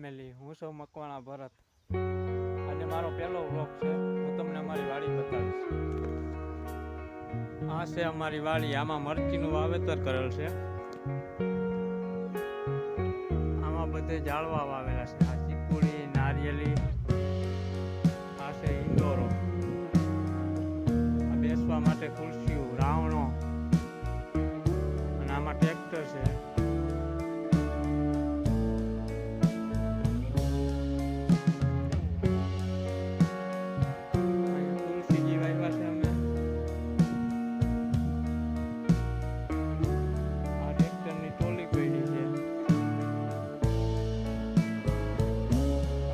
Family, હું છું મકવાણા ભરત. આજે મારો પહેલો વ્લોગ છે. હું તમને અમારી વાડી બતાવીશ. આ છે અમારી વાડી. આમાં મરચીનું વાવેતર કરેલ છે. આમાં બધે ઝાડવા વાવેલા છે. આ ચીકુડી, નારિયેલી, આ છે ઇન્દોરો, આ બેસવા માટે ખુરશીઓ, રાવણો, અને આમાં ટ્રેક્ટર છે.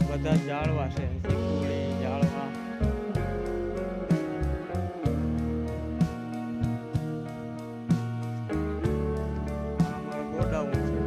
બધા ઝાડવા છે, ચીકુડી, ઝાડવા. અમારો ગોડાઉન છે.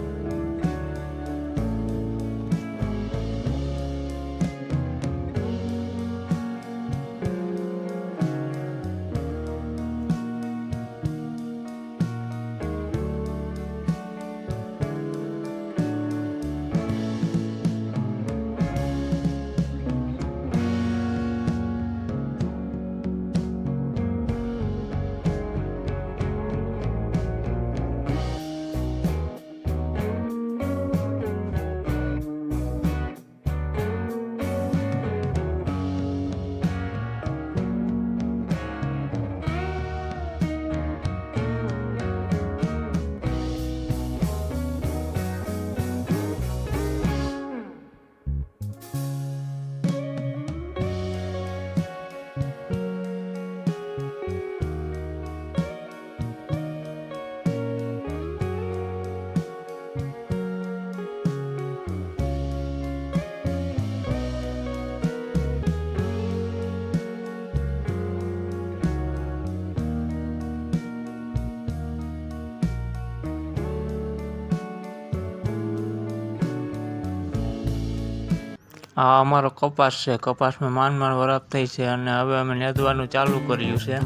આ અમારો કપાસ છે. કપાસમાં માંડ વરાપ થઈ છે અને હવે અમે નેદવાનું ચાલુ કર્યું છે.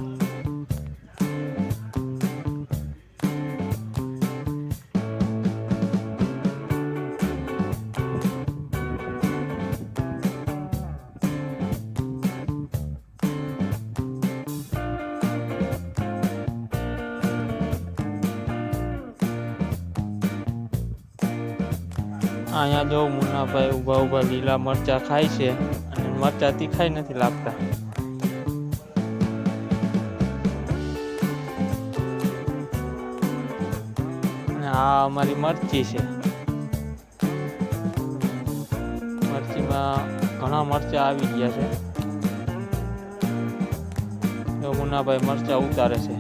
અહીંયા જો મુન્નાભાઈ ઊભા ઊભા લીલા મરચા ખાય છે અને મરચા તીખાઈ નથી લાગતા. અને આ અમારી મરચી છે. મરચીમાં ઘણા મરચા આવી ગયા છે. તો મુન્નાભાઈ મરચા ઉતારે છે.